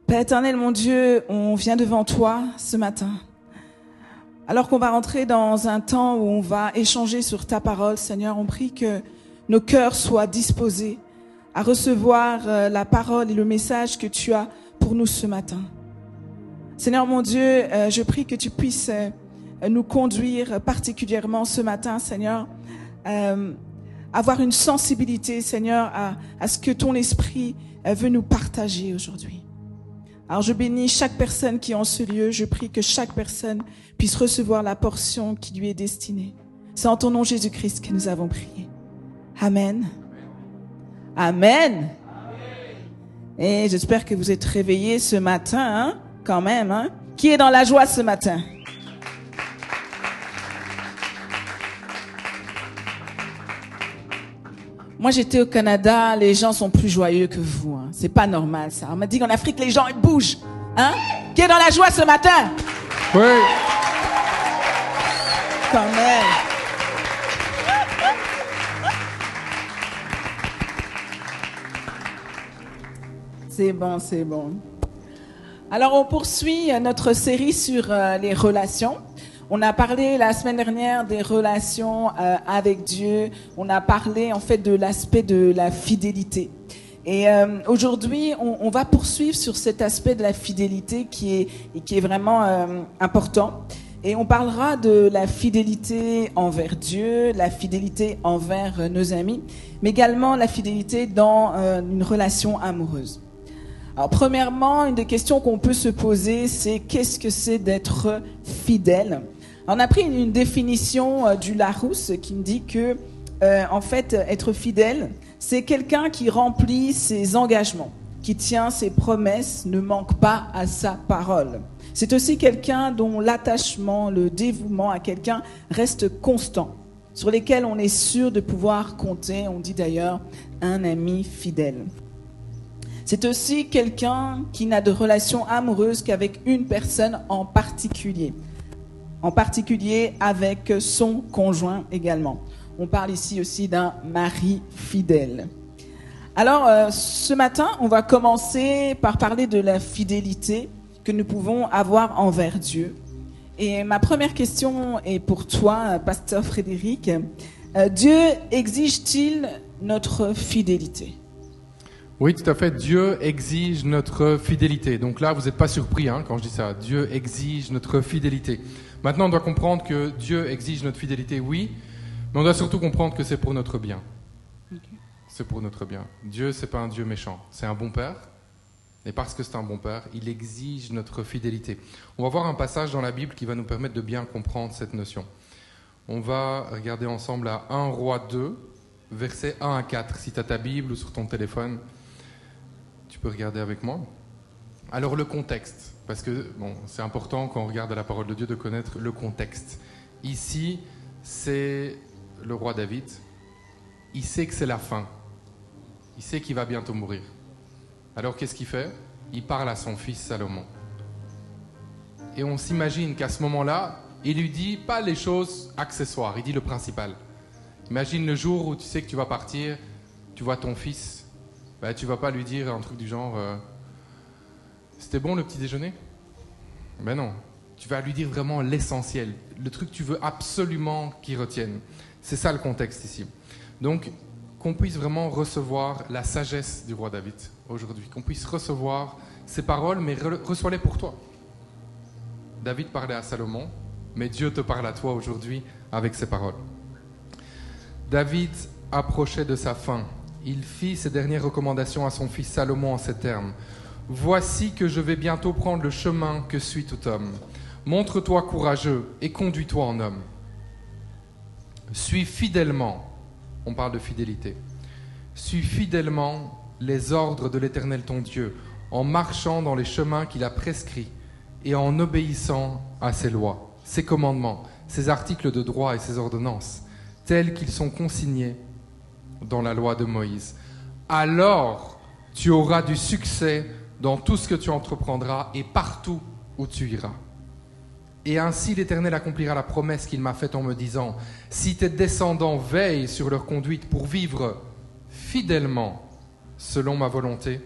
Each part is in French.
Père éternel, mon Dieu, on vient devant toi ce matin. Alors qu'on va rentrer dans un temps où on va échanger sur ta parole, Seigneur, on prie que nos cœurs soient disposés à recevoir la parole et le message que tu as pour nous ce matin. Seigneur, mon Dieu, je prie que tu puisses nous conduire particulièrement ce matin, Seigneur, avoir une sensibilité, Seigneur, à ce que ton esprit veut nous partager aujourd'hui. Alors je bénis chaque personne qui est en ce lieu. Je prie que chaque personne puisse recevoir la portion qui lui est destinée. C'est en ton nom Jésus-Christ que nous avons prié. Amen. Amen. Et j'espère que vous êtes réveillés ce matin, hein, quand même. Hein. Qui est dans la joie ce matin? Moi, j'étais au Canada, les gens sont plus joyeux que vous. Hein. C'est pas normal, ça. On m'a dit qu'en Afrique, les gens, ils bougent. Hein? Qui est dans la joie ce matin? Oui. Quand même. C'est bon, c'est bon. Alors, on poursuit notre série sur les relations. On a parlé la semaine dernière des relations avec Dieu. On a parlé en fait de l'aspect de la fidélité. Et aujourd'hui, on va poursuivre sur cet aspect de la fidélité qui est vraiment important. Et on parlera de la fidélité envers Dieu, la fidélité envers nos amis, mais également la fidélité dans une relation amoureuse. Alors premièrement, une des questions qu'on peut se poser, c'est qu'est-ce que c'est d'être fidèle? On a pris une définition du Larousse qui me dit que, en fait, être fidèle, c'est quelqu'un qui remplit ses engagements, qui tient ses promesses, ne manque pas à sa parole. C'est aussi quelqu'un dont l'attachement, le dévouement à quelqu'un reste constant, sur lesquels on est sûr de pouvoir compter. On dit d'ailleurs un ami fidèle. C'est aussi quelqu'un qui n'a de relation amoureuse qu'avec une personne en particulier avec son conjoint également. On parle ici aussi d'un mari fidèle. Alors, ce matin, on va commencer par parler de la fidélité que nous pouvons avoir envers Dieu. Et ma première question est pour toi, pasteur Frédéric. Dieu exige-t-il notre fidélité ? Oui, tout à fait. Dieu exige notre fidélité. Donc là, vous n'êtes pas surpris quand je dis ça. Dieu exige notre fidélité. Maintenant, on doit comprendre que Dieu exige notre fidélité, oui, mais on doit surtout comprendre que c'est pour notre bien. Okay. C'est pour notre bien. Dieu, c'est pas un Dieu méchant. C'est un bon Père. Et parce que c'est un bon Père, il exige notre fidélité. On va voir un passage dans la Bible qui va nous permettre de bien comprendre cette notion. On va regarder ensemble à 1 Roi 2, versets 1 à 4. Si tu as ta Bible ou sur ton téléphone, tu peux regarder avec moi. Alors le contexte, parce que c'est important quand on regarde la parole de Dieu de connaître le contexte. Ici, c'est le roi David. Il sait que c'est la fin. Il sait qu'il va bientôt mourir. Alors qu'est-ce qu'il fait? Il parle à son fils Salomon. Et on s'imagine qu'à ce moment-là, il lui dit pas les choses accessoires, il dit le principal. Imagine le jour où tu sais que tu vas partir, tu vois ton fils. Tu vas pas lui dire un truc du genre c'était bon le petit déjeuner? Ben non, tu vas lui dire vraiment l'essentiel, le truc que tu veux absolument qu'il retienne. C'est ça le contexte ici. Donc qu'on puisse vraiment recevoir la sagesse du roi David aujourd'hui, qu'on puisse recevoir ses paroles, mais reçois-les pour toi. David parlait à Salomon, mais Dieu te parle à toi aujourd'hui avec ses paroles. David approchait de sa fin. Il fit ses dernières recommandations à son fils Salomon en ces termes. « Voici que je vais bientôt prendre le chemin que suit tout homme. Montre-toi courageux et conduis-toi en homme. Suis fidèlement, on parle de fidélité, suis fidèlement les ordres de l'Éternel ton Dieu, en marchant dans les chemins qu'il a prescrits et en obéissant à ses lois, ses commandements, ses articles de droit et ses ordonnances, tels qu'ils sont consignés dans la loi de Moïse. Alors tu auras du succès dans tout ce que tu entreprendras et partout où tu iras. Et ainsi l'Éternel accomplira la promesse qu'il m'a faite en me disant, si tes descendants veillent sur leur conduite pour vivre fidèlement selon ma volonté,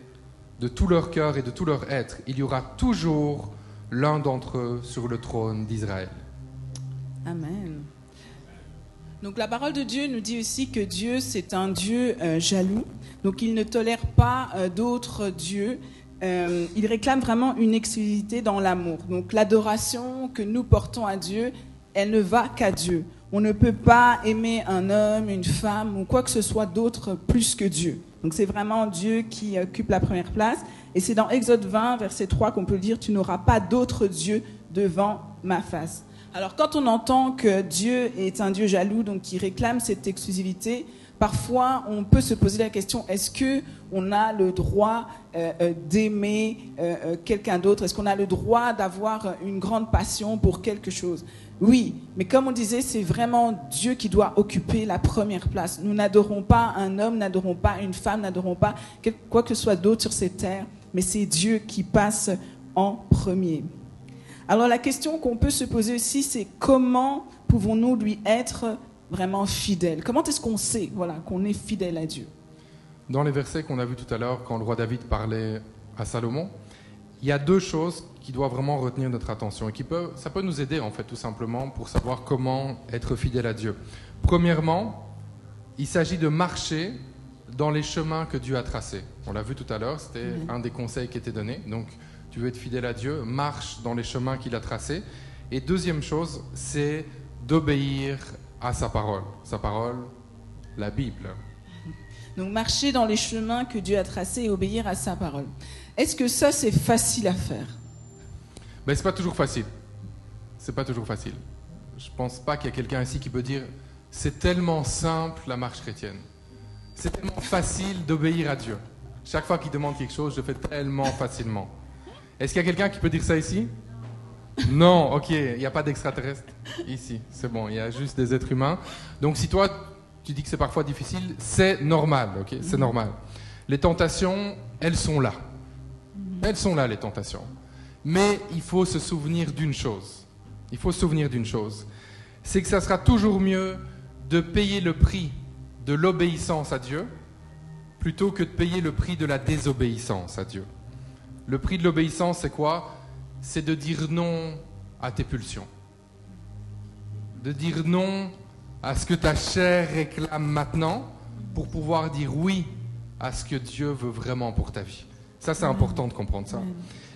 de tout leur cœur et de tout leur être, il y aura toujours l'un d'entre eux sur le trône d'Israël. Amen. Donc la parole de Dieu nous dit aussi que Dieu, c'est un Dieu jaloux. Donc il ne tolère pas d'autres dieux. Il réclame vraiment une exclusivité dans l'amour. Donc l'adoration que nous portons à Dieu, elle ne va qu'à Dieu. On ne peut pas aimer un homme, une femme ou quoi que ce soit d'autre plus que Dieu. Donc c'est vraiment Dieu qui occupe la première place. Et c'est dans Exode 20, verset 3 qu'on peut le dire, « Tu n'auras pas d'autre Dieu devant ma face ». Alors quand on entend que Dieu est un Dieu jaloux, donc qui réclame cette exclusivité, parfois on peut se poser la question, est-ce qu'on a le droit d'aimer quelqu'un d'autre? Est-ce qu'on a le droit d'avoir une grande passion pour quelque chose? Oui, mais comme on disait, c'est vraiment Dieu qui doit occuper la première place. Nous n'adorons pas un homme, n'adorons pas une femme, n'adorons pas quoi que ce soit d'autre sur cette terre, mais c'est Dieu qui passe en premier. Alors la question qu'on peut se poser aussi, c'est comment pouvons-nous lui être vraiment fidèles? Comment est-ce qu'on sait qu'on est fidèle à Dieu? Dans les versets qu'on a vus tout à l'heure, quand le roi David parlait à Salomon, il y a deux choses qui doivent vraiment retenir notre attention et ça peut nous aider en fait tout simplement pour savoir comment être fidèle à Dieu. Premièrement, il s'agit de marcher dans les chemins que Dieu a tracés. On l'a vu tout à l'heure, c'était un des conseils qui était donné. Donc, tu veux être fidèle à Dieu, marche dans les chemins qu'il a tracés. Et deuxième chose, c'est d'obéir à sa parole. Sa parole, la Bible. Donc, marcher dans les chemins que Dieu a tracés et obéir à sa parole. Est-ce que ça, c'est facile à faire? Ben, c'est pas toujours facile. C'est pas toujours facile. Je pense pas qu'il y a quelqu'un ici qui peut dire « C'est tellement simple, la marche chrétienne. C'est tellement facile d'obéir à Dieu. Chaque fois qu'il demande quelque chose, je fais tellement facilement. » Est-ce qu'il y a quelqu'un qui peut dire ça ici? Non, ok, il n'y a pas d'extraterrestres ici. C'est bon, il y a juste des êtres humains. Donc si toi, tu dis que c'est parfois difficile, c'est normal, ok? C'est normal. Les tentations, elles sont là. Elles sont là, les tentations. Mais il faut se souvenir d'une chose. Il faut se souvenir d'une chose. C'est que ça sera toujours mieux de payer le prix de l'obéissance à Dieu plutôt que de payer le prix de la désobéissance à Dieu. Le prix de l'obéissance, c'est quoi? C'est de dire non à tes pulsions. De dire non à ce que ta chair réclame maintenant pour pouvoir dire oui à ce que Dieu veut vraiment pour ta vie. Ça, c'est important de comprendre ça.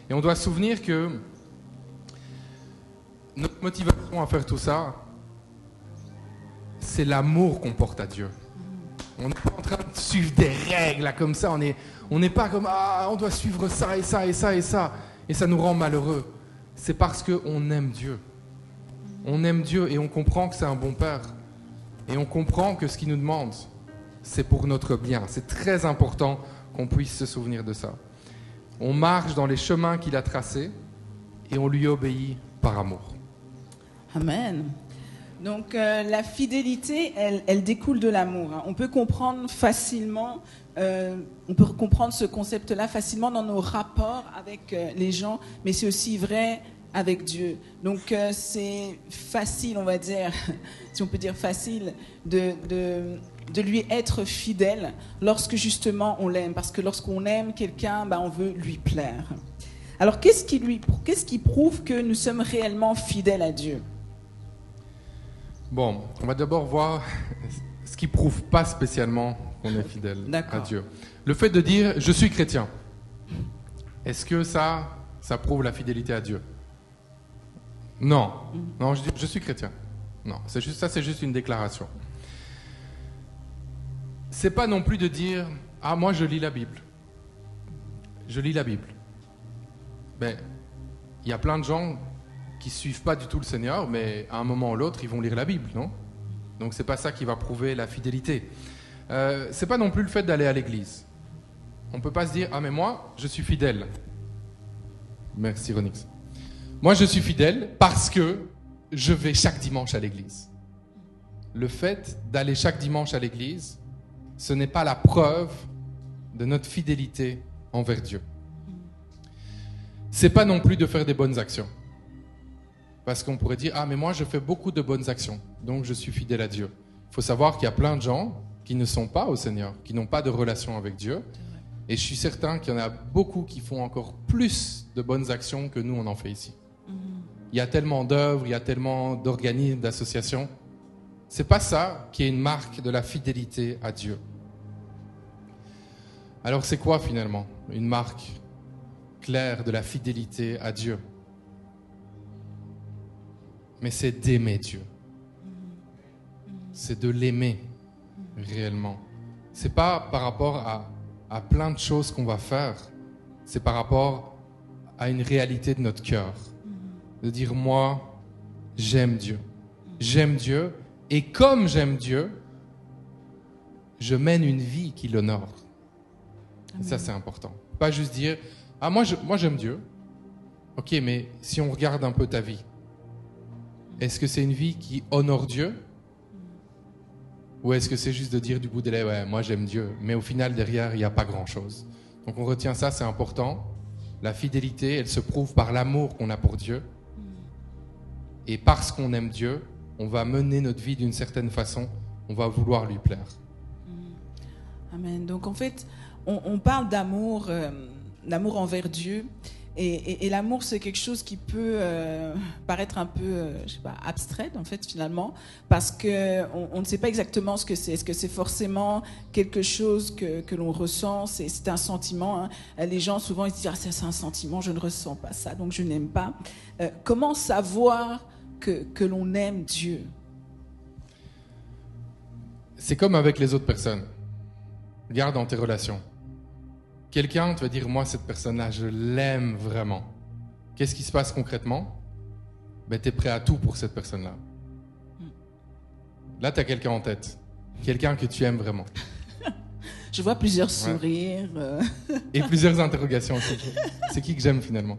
Et on doit se souvenir que notre motivation à faire tout ça, c'est l'amour qu'on porte à Dieu. On n'est pas en train de suivre des règles là, comme ça. On n'est pas comme on doit suivre ça et ça et ça et ça. Et ça nous rend malheureux. C'est parce qu'on aime Dieu. On aime Dieu et on comprend que c'est un bon Père. Et on comprend que ce qu'il nous demande, c'est pour notre bien. C'est très important qu'on puisse se souvenir de ça. On marche dans les chemins qu'il a tracés et on lui obéit par amour. Amen. Donc la fidélité, elle découle de l'amour. On peut comprendre facilement, ce concept-là facilement dans nos rapports avec les gens, mais c'est aussi vrai avec Dieu. Donc c'est facile, on va dire, si on peut dire facile, de lui être fidèle lorsque justement on l'aime. Parce que lorsqu'on aime quelqu'un, on veut lui plaire. Alors qu'est-ce qui prouve que nous sommes réellement fidèles à Dieu? Bon, on va d'abord voir ce qui prouve pas spécialement qu'on est fidèle à Dieu. Le fait de dire « je suis chrétien », est-ce que ça prouve la fidélité à Dieu? Non. Non, je dis « je suis chrétien ». Non, c'est juste une déclaration. C'est pas non plus de dire « ah, moi je lis la Bible ». Je lis la Bible. Ben, il y a plein de gens qui suivent pas du tout le Seigneur, mais à un moment ou l'autre, ils vont lire la Bible, non? Donc c'est pas ça qui va prouver la fidélité. C'est pas non plus le fait d'aller à l'église. On peut pas se dire, ah mais moi, je suis fidèle. Merci Ronix. Moi, je suis fidèle parce que je vais chaque dimanche à l'église. Le fait d'aller chaque dimanche à l'église, ce n'est pas la preuve de notre fidélité envers Dieu. C'est pas non plus de faire des bonnes actions. Parce qu'on pourrait dire, ah mais moi je fais beaucoup de bonnes actions, donc je suis fidèle à Dieu. Il faut savoir qu'il y a plein de gens qui ne sont pas au Seigneur, qui n'ont pas de relation avec Dieu, Et je suis certain qu'il y en a beaucoup qui font encore plus de bonnes actions que nous, on en fait ici. Il y a tellement d'œuvres, il y a tellement d'organismes, d'associations. C'est pas ça qui est une marque de la fidélité à Dieu. Alors c'est quoi finalement une marque claire de la fidélité à Dieu? Mais c'est d'aimer Dieu. C'est de l'aimer réellement. C'est pas par rapport à plein de choses qu'on va faire. C'est par rapport à une réalité de notre cœur. De dire, moi, j'aime Dieu. J'aime Dieu. Et comme j'aime Dieu, je mène une vie qui l'honore. Et ça, c'est important. Pas juste dire, ah, moi j'aime Dieu. Ok, mais si on regarde un peu ta vie, est-ce que c'est une vie qui honore Dieu? Ou est-ce que c'est juste de dire du bout des lèvres, ouais, moi j'aime Dieu, mais au final, derrière, il n'y a pas grand-chose. Donc on retient ça, c'est important. La fidélité, elle se prouve par l'amour qu'on a pour Dieu. Et parce qu'on aime Dieu, on va mener notre vie d'une certaine façon, on va vouloir lui plaire. Amen. Donc en fait, on parle d'amour, l'amour envers Dieu. Et l'amour, c'est quelque chose qui peut paraître un peu, je sais pas, abstrait en fait finalement, parce que on ne sait pas exactement ce que c'est. Est-ce que c'est forcément quelque chose que l'on ressent? C'est un sentiment. Hein. Les gens souvent ils se disent ah, c'est un sentiment, je ne ressens pas ça, donc je n'aime pas. Comment savoir que l'on aime Dieu? C'est comme avec les autres personnes. Regarde dans tes relations. Quelqu'un te va dire, moi, cette personne-là, je l'aime vraiment. Qu'est-ce qui se passe concrètement? Ben, tu es prêt à tout pour cette personne-là. Là, tu as quelqu'un en tête. Quelqu'un que tu aimes vraiment. Je vois plusieurs sourires. Et plusieurs interrogations aussi. C'est qui que j'aime finalement?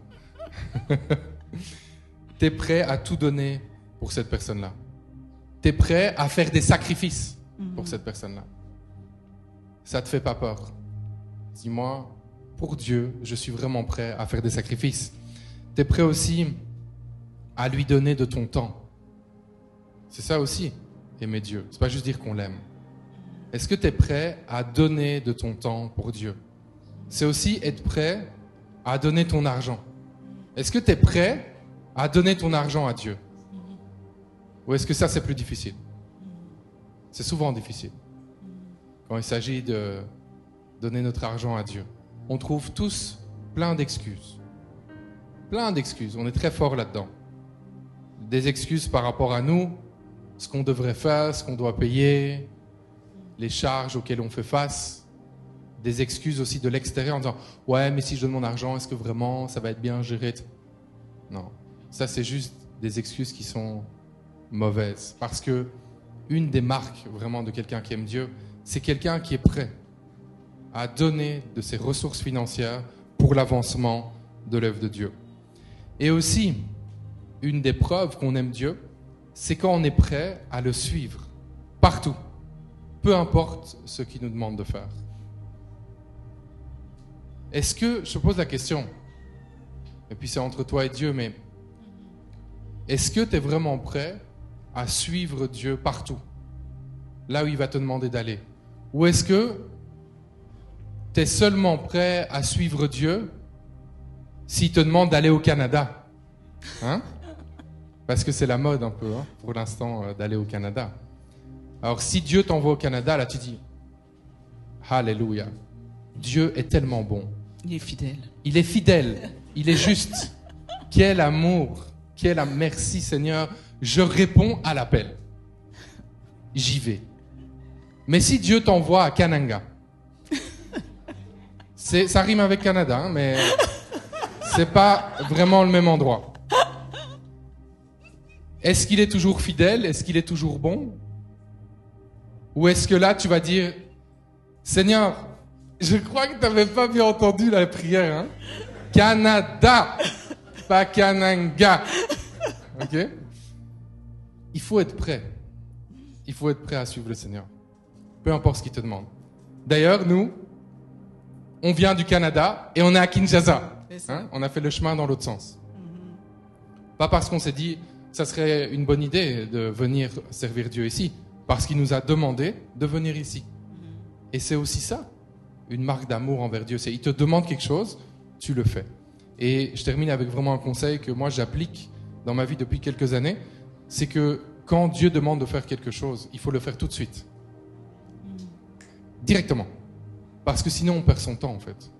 Tu es prêt à tout donner pour cette personne-là. Tu es prêt à faire des sacrifices pour cette personne-là. Ça te fait pas peur. Dis-moi, pour Dieu, je suis vraiment prêt à faire des sacrifices. Tu es prêt aussi à lui donner de ton temps. C'est ça aussi, aimer Dieu. C'est pas juste dire qu'on l'aime. Est-ce que tu es prêt à donner de ton temps pour Dieu? C'est aussi être prêt à donner ton argent. Est-ce que tu es prêt à donner ton argent à Dieu? Ou est-ce que ça, c'est plus difficile? C'est souvent difficile. Quand il s'agit de donner notre argent à Dieu. On trouve tous plein d'excuses. Plein d'excuses. On est très fort là-dedans. Des excuses par rapport à nous, ce qu'on devrait faire, ce qu'on doit payer, les charges auxquelles on fait face. Des excuses aussi de l'extérieur en disant « Ouais, mais si je donne mon argent, est-ce que vraiment ça va être bien géré ?» Non. Ça, c'est juste des excuses qui sont mauvaises. Parce que une des marques vraiment de quelqu'un qui aime Dieu, c'est quelqu'un qui est prêt à donner de ses ressources financières pour l'avancement de l'œuvre de Dieu. Et aussi, une des preuves qu'on aime Dieu, c'est quand on est prêt à le suivre, partout, peu importe ce qu'il nous demande de faire. Est-ce que, je pose la question, et puis c'est entre toi et Dieu, mais est-ce que tu es vraiment prêt à suivre Dieu partout, là où il va te demander d'aller? Ou est-ce que tu es seulement prêt à suivre Dieu s'il te demande d'aller au Canada? Hein? Parce que c'est la mode un peu, hein, pour l'instant, d'aller au Canada. Alors si Dieu t'envoie au Canada, là tu dis Alléluia. Dieu est tellement bon. Il est fidèle. Il est fidèle. Il est juste. Quel amour. Merci Seigneur. Je réponds à l'appel. J'y vais. Mais si Dieu t'envoie à Kananga, ça rime avec Canada, hein, mais c'est pas vraiment le même endroit. Est-ce qu'il est toujours fidèle? Est-ce qu'il est toujours bon? Ou est-ce que là, tu vas dire, Seigneur, je crois que tu n'avais pas bien entendu la prière. Hein? Canada, pas Kananga. Ok? Il faut être prêt. Il faut être prêt à suivre le Seigneur. Peu importe ce qu'il te demande. D'ailleurs, nous, on vient du Canada et on est à Kinshasa. Hein? On a fait le chemin dans l'autre sens. Pas parce qu'on s'est dit, ça serait une bonne idée de venir servir Dieu ici. Parce qu'il nous a demandé de venir ici. Et c'est aussi ça. une marque d'amour envers Dieu. C'est il te demande quelque chose, tu le fais. Et je termine avec vraiment un conseil que moi j'applique dans ma vie depuis quelques années, c'est que quand Dieu demande de faire quelque chose, il faut le faire tout de suite. Directement. Parce que sinon on perd son temps en fait.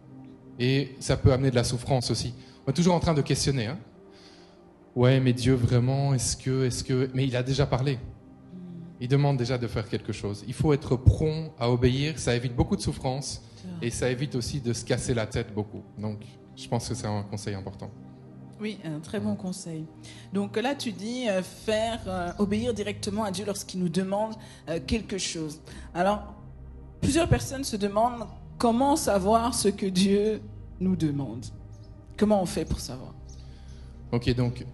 Et ça peut amener de la souffrance aussi. On est toujours en train de questionner. Hein. Ouais, mais Dieu vraiment, est-ce que... Mais il a déjà parlé. Il demande déjà de faire quelque chose. Il faut être prompt à obéir. Ça évite beaucoup de souffrance. Et ça évite aussi de se casser la tête beaucoup. Donc, je pense que c'est un conseil important. Oui, un très bon conseil. Donc là, tu dis obéir directement à Dieu lorsqu'il nous demande quelque chose. Alors, plusieurs personnes se demandent comment savoir ce que Dieu nous demande. Comment on fait pour savoir? Ok, donc,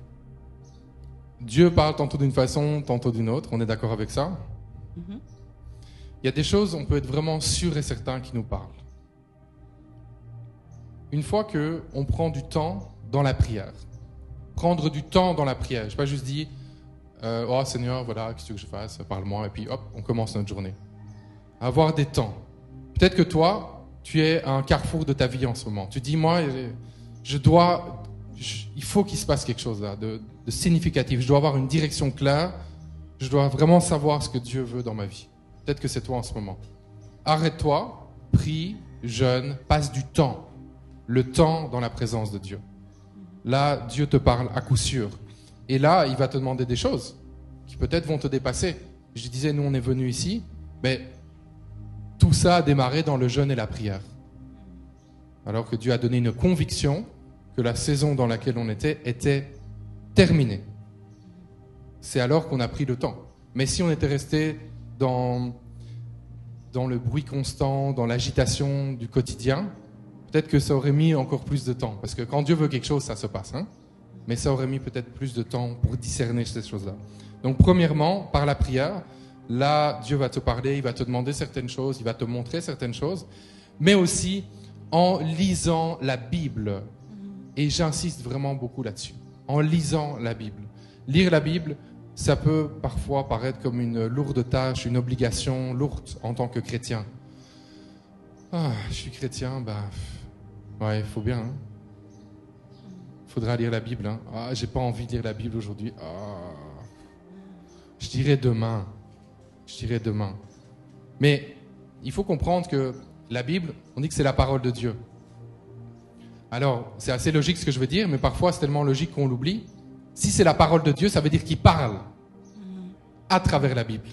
Dieu parle tantôt d'une façon, tantôt d'une autre. On est d'accord avec ça? Il y a des choses, on peut être vraiment sûr et certain qu'il nous parle. Une fois qu'on prend du temps dans la prière, prendre du temps dans la prière, je n'ai pas juste dit oh Seigneur, voilà, qu'est-ce que je fasse, parle-moi, et puis hop, on commence notre journée. Avoir des temps. Peut-être que toi, tu es à un carrefour de ta vie en ce moment. Tu dis, moi, il faut qu'il se passe quelque chose là, de significatif. Je dois avoir une direction claire. Je dois vraiment savoir ce que Dieu veut dans ma vie. Peut-être que c'est toi en ce moment. Arrête-toi, prie, jeûne, passe du temps. Le temps dans la présence de Dieu. Là, Dieu te parle à coup sûr. Et là, il va te demander des choses qui peut-être vont te dépasser. Je disais, nous, on est venus ici, mais tout ça a démarré dans le jeûne et la prière. Alors que Dieu a donné une conviction que la saison dans laquelle on était terminée. C'est alors qu'on a pris le temps. Mais si on était resté dans le bruit constant, dans l'agitation du quotidien, peut-être que ça aurait mis encore plus de temps. Parce que quand Dieu veut quelque chose, ça se passe. Hein? Mais ça aurait mis peut-être plus de temps pour discerner ces choses-là. Donc premièrement, par la prière, là, Dieu va te parler, il va te demander certaines choses, il va te montrer certaines choses. Mais aussi en lisant la Bible. Et j'insiste vraiment beaucoup là-dessus. En lisant la Bible. Lire la Bible, ça peut parfois paraître comme une lourde tâche, une obligation lourde en tant que chrétien. Ah, je suis chrétien, ouais, il faut bien. Hein. Faudra lire la Bible. Hein. Ah, j'ai pas envie de lire la Bible aujourd'hui. Ah. Je dirais demain. Mais il faut comprendre que la Bible, on dit que c'est la parole de Dieu. Alors, c'est assez logique ce que je veux dire, mais parfois c'est tellement logique qu'on l'oublie. Si c'est la parole de Dieu, ça veut dire qu'il parle à travers la Bible.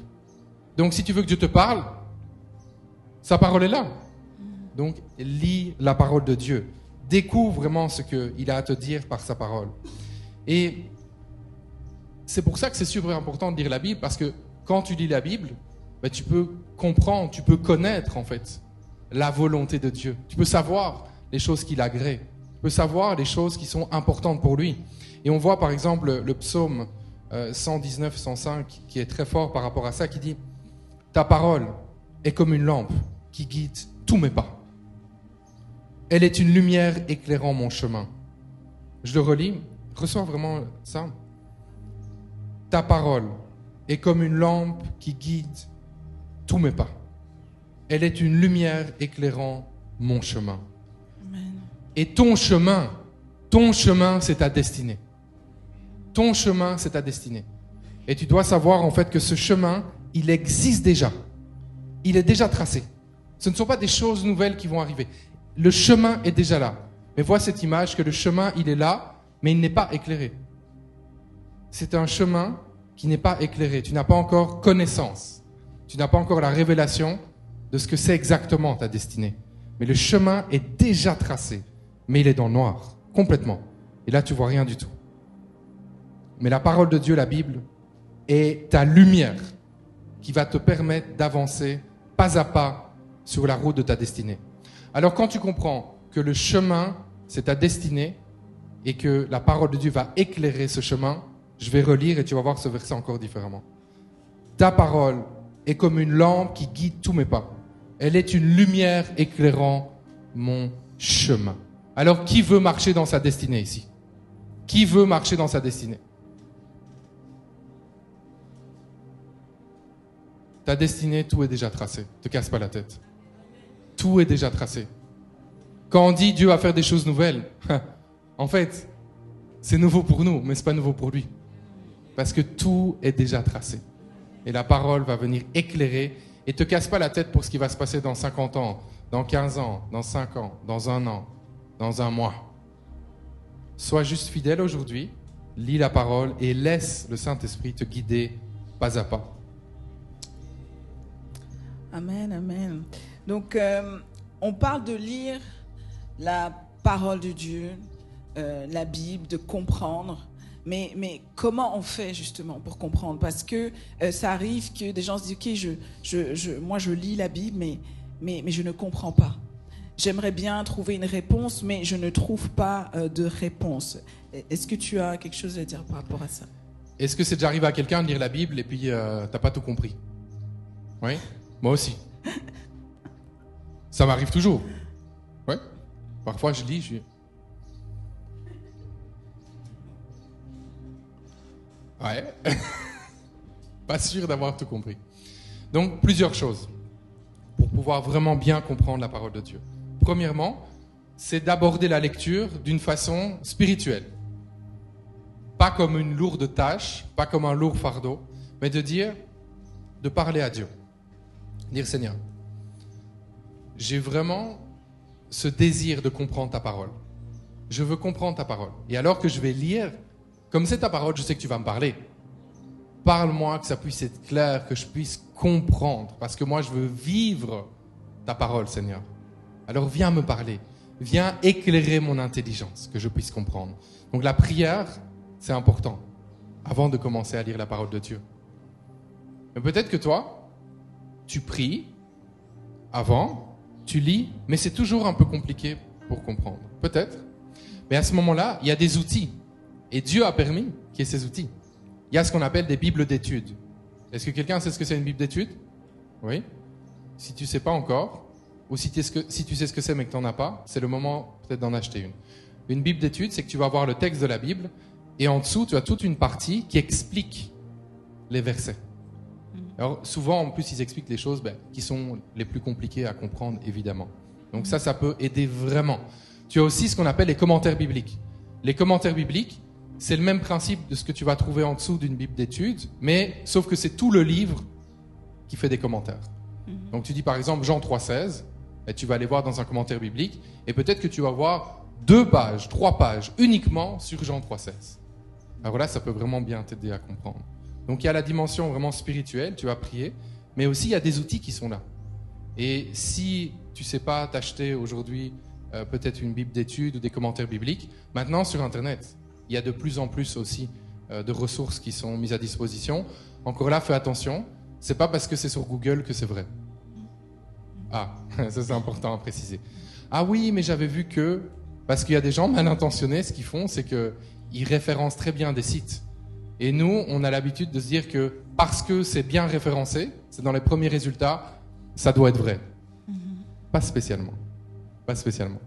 Donc, si tu veux que Dieu te parle, sa parole est là. Donc, lis la parole de Dieu. Découvre vraiment ce qu'il a à te dire par sa parole. Et c'est pour ça que c'est super important de lire la Bible, parce que quand tu lis la Bible, tu peux comprendre, tu peux connaître en fait la volonté de Dieu. Tu peux savoir les choses qu'il agrée. Tu peux savoir les choses qui sont importantes pour lui. Et on voit par exemple le psaume 119, 105, qui est très fort par rapport à ça, qui dit « Ta parole est comme une lampe qui guide tous mes pas. Elle est une lumière éclairant mon chemin. » Je le relis, ressens vraiment ça. « Ta parole est comme une lampe qui guide tous mes pas. Elle est une lumière éclairant mon chemin. » Amen. Et ton chemin, c'est ta destinée. Ton chemin, c'est ta destinée. Et tu dois savoir en fait que ce chemin, il existe déjà. Il est déjà tracé. Ce ne sont pas des choses nouvelles qui vont arriver. Le chemin est déjà là. Mais vois cette image que le chemin, il est là, mais il n'est pas éclairé. C'est un chemin qui n'est pas éclairé. Tu n'as pas encore connaissance. Tu n'as pas encore la révélation de ce que c'est exactement ta destinée. Mais le chemin est déjà tracé. Mais il est dans le noir, complètement. Et là, tu vois rien du tout. Mais la parole de Dieu, la Bible, est ta lumière qui va te permettre d'avancer pas à pas sur la route de ta destinée. Alors quand tu comprends que le chemin, c'est ta destinée et que la parole de Dieu va éclairer ce chemin, je vais relire et tu vas voir ce verset encore différemment. Ta parole est comme une lampe qui guide tous mes pas. Elle est une lumière éclairant mon chemin. Alors qui veut marcher dans sa destinée ici? Qui veut marcher dans sa destinée? Ta destinée, tout est déjà tracé. Ne te casse pas la tête. tout est déjà tracé. Quand on dit Dieu va faire des choses nouvelles, en fait, c'est nouveau pour nous, mais c'est pas nouveau pour lui. Parce que tout est déjà tracé. Et la parole va venir éclairer. Et te casse pas la tête pour ce qui va se passer dans 50 ans, dans 15 ans, dans 5 ans, dans 1 an, dans 1 mois. Sois juste fidèle aujourd'hui, lis la parole et laisse le Saint-Esprit te guider pas à pas. Amen, amen. Donc, on parle de lire la parole de Dieu, la Bible, de comprendre. Mais comment on fait justement pour comprendre? Parce que ça arrive que des gens se disent, ok, moi je lis la Bible, mais je ne comprends pas. J'aimerais bien trouver une réponse, mais je ne trouve pas de réponse. Est-ce que tu as quelque chose à dire par rapport à ça? Est-ce que c'est déjà arrivé à quelqu'un de lire la Bible et puis t'as pas tout compris? Oui, moi aussi. Ça m'arrive toujours. Oui. Parfois je lis, ouais. Pas sûr d'avoir tout compris. Donc, plusieurs choses pour pouvoir vraiment bien comprendre la parole de Dieu. Premièrement, c'est d'aborder la lecture d'une façon spirituelle. Pas comme une lourde tâche, pas comme un lourd fardeau, mais de parler à Dieu. Dire Seigneur, j'ai vraiment ce désir de comprendre ta parole. Je veux comprendre ta parole. Et alors que je vais lire, comme c'est ta parole, je sais que tu vas me parler. Parle-moi, que ça puisse être clair, que je puisse comprendre. Parce que moi, je veux vivre ta parole, Seigneur. Alors viens me parler. Viens éclairer mon intelligence, que je puisse comprendre. Donc la prière, c'est important, avant de commencer à lire la parole de Dieu. Mais peut-être que toi, tu pries avant, tu lis, mais c'est toujours un peu compliqué pour comprendre. Peut-être. Mais à ce moment-là, il y a des outils. Et Dieu a permis qu'il y ait ces outils. Il y a ce qu'on appelle des bibles d'études. Est-ce que quelqu'un sait ce que c'est une bible d'études? Oui. Si tu ne sais pas encore, ou si tu sais ce que c'est mais que tu n'en as pas, c'est le moment peut-être d'en acheter une. Une bible d'études, c'est que tu vas voir le texte de la Bible, et en dessous, tu as toute une partie qui explique les versets. Alors souvent, en plus, ils expliquent les choses qui sont les plus compliquées à comprendre, évidemment. Donc ça peut aider vraiment. Tu as aussi ce qu'on appelle les commentaires bibliques. Les commentaires bibliques, c'est le même principe de ce que tu vas trouver en dessous d'une bible d'études, mais sauf que c'est tout le livre qui fait des commentaires. Donc tu dis par exemple Jean 3,16, et tu vas aller voir dans un commentaire biblique, et peut-être que tu vas voir 2 pages, 3 pages uniquement sur Jean 3,16. Alors là, ça peut vraiment bien t'aider à comprendre. Donc il y a la dimension vraiment spirituelle, tu vas prier, mais aussi il y a des outils qui sont là. Et si tu sais pas t'acheter aujourd'hui peut-être une bible d'études ou des commentaires bibliques, maintenant sur Internet, il y a de plus en plus aussi de ressources qui sont mises à disposition. Encore là, fais attention, c'est pas parce que c'est sur Google que c'est vrai. Ah, ça c'est important à préciser. Ah oui, mais j'avais vu que, parce qu'il y a des gens mal intentionnés, ce qu'ils font, c'est qu'ils référencent très bien des sites. Et nous, on a l'habitude de se dire que parce que c'est bien référencé, c'est dans les premiers résultats, ça doit être vrai. Pas spécialement. Pas spécialement.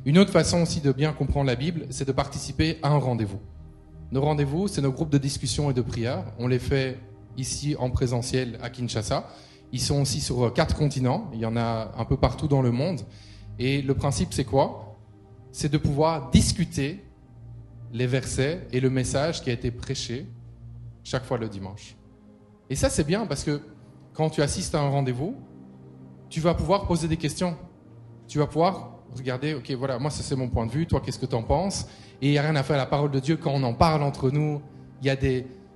Une autre façon aussi de bien comprendre la Bible, c'est de participer à un rendez-vous. Nos rendez-vous, c'est nos groupes de discussion et de prière. On les fait ici en présentiel à Kinshasa. Ils sont aussi sur 4 continents. Il y en a un peu partout dans le monde. Et le principe, c'est quoi? C'est de pouvoir discuter les versets et le message qui a été prêché chaque fois le dimanche. Et ça, c'est bien parce que quand tu assistes à un rendez-vous, tu vas pouvoir poser des questions. Tu vas pouvoir regarder, ok, voilà, moi, ça c'est mon point de vue, toi, qu'est-ce que tu en penses? Et il n'y a rien à faire à la parole de Dieu. Quand on en parle entre nous, il y a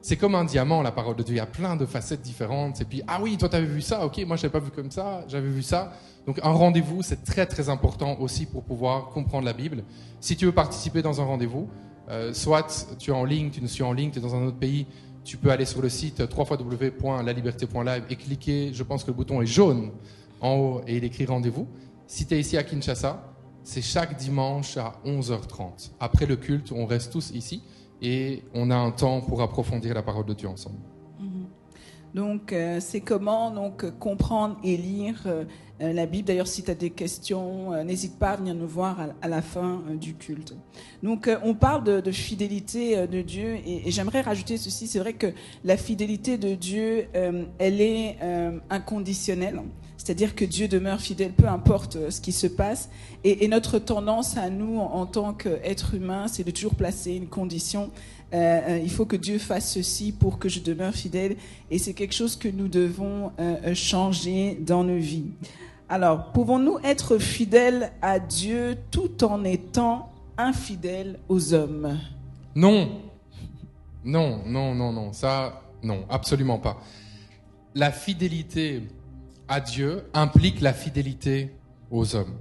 c'est comme un diamant, la parole de Dieu. Il y a plein de facettes différentes. Et puis, ah oui, toi, tu avais vu ça, ok, moi, je n'avais pas vu comme ça, j'avais vu ça. Donc, un rendez-vous, c'est très, très important aussi pour pouvoir comprendre la Bible. Si tu veux participer dans un rendez-vous, soit tu es en ligne, tu nous suis en ligne, tu es dans un autre pays, tu peux aller sur le site www.laliberté.live et cliquer, je pense que le bouton est jaune en haut et il écrit rendez-vous. Si tu es ici à Kinshasa, c'est chaque dimanche à 11h30. Après le culte, on reste tous ici et on a un temps pour approfondir la parole de Dieu ensemble. Donc, c'est comment comprendre et lire la Bible. D'ailleurs, si tu as des questions, n'hésite pas à venir nous voir à la fin du culte. Donc, on parle de fidélité de Dieu et j'aimerais rajouter ceci. C'est vrai que la fidélité de Dieu, elle est inconditionnelle. C'est-à-dire que Dieu demeure fidèle, peu importe ce qui se passe. Et notre tendance à nous, en tant qu'être humain, c'est de toujours placer une condition. Il faut que Dieu fasse ceci pour que je demeure fidèle. Et c'est quelque chose que nous devons changer dans nos vies. Alors, pouvons-nous être fidèles à Dieu tout en étant infidèles aux hommes? Non. Non. Ça, non, absolument pas. La fidélité à Dieu implique la fidélité aux hommes.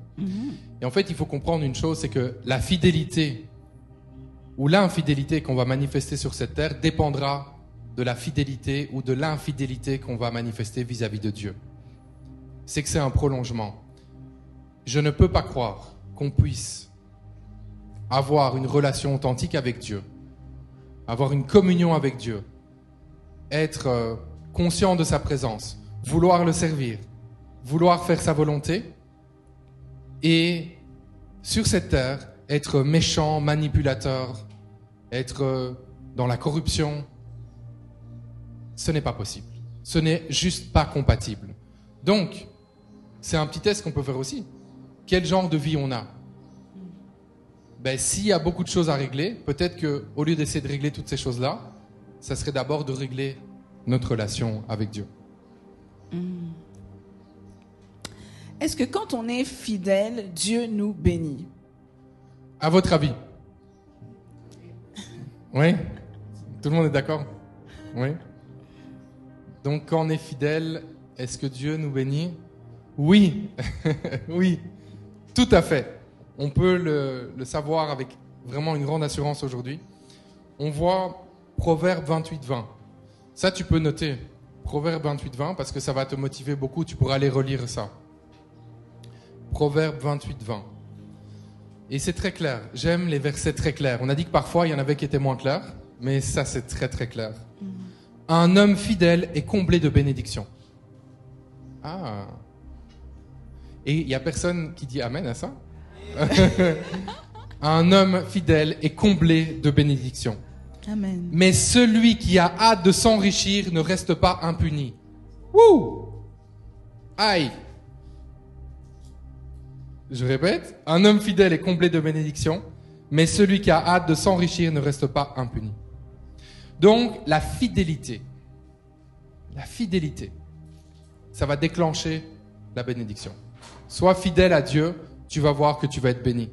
Et en fait, il faut comprendre une chose, c'est que la fidélité ou l'infidélité qu'on va manifester sur cette terre dépendra de la fidélité ou de l'infidélité qu'on va manifester vis-à-vis de Dieu. C'est que c'est un prolongement. Je ne peux pas croire qu'on puisse avoir une relation authentique avec Dieu, avoir une communion avec Dieu, être conscient de sa présence, vouloir le servir, vouloir faire sa volonté, et sur cette terre, être méchant, manipulateur, être dans la corruption. Ce n'est pas possible. Ce n'est juste pas compatible. Donc, c'est un petit test qu'on peut faire aussi. Quel genre de vie on a? S'il y a beaucoup de choses à régler, peut-être qu'au lieu d'essayer de régler toutes ces choses-là, ça serait d'abord de régler notre relation avec Dieu. Est-ce que quand on est fidèle, Dieu nous bénit? À votre avis? Oui? Tout le monde est d'accord? Oui? Donc, quand on est fidèle, est-ce que Dieu nous bénit? Oui. Oui. Tout à fait. On peut le savoir avec vraiment une grande assurance aujourd'hui. On voit Proverbe 28-20. Ça, tu peux noter. Proverbe 28-20, parce que ça va te motiver beaucoup. Tu pourras aller relire ça. Proverbe 28-20. Et c'est très clair. J'aime les versets très clairs. On a dit que parfois, il y en avait qui étaient moins clairs. Mais ça, c'est très, très clair. Un homme fidèle est comblé de bénédictions. Ah. Et il n'y a personne qui dit Amen à ça? Un homme fidèle est comblé de bénédictions. Amen. Mais celui qui a hâte de s'enrichir ne reste pas impuni. Wouh! Aïe! Je répète, un homme fidèle est comblé de bénédictions, mais celui qui a hâte de s'enrichir ne reste pas impuni. Donc, la fidélité, ça va déclencher la bénédiction. Sois fidèle à Dieu, tu vas voir que tu vas être béni.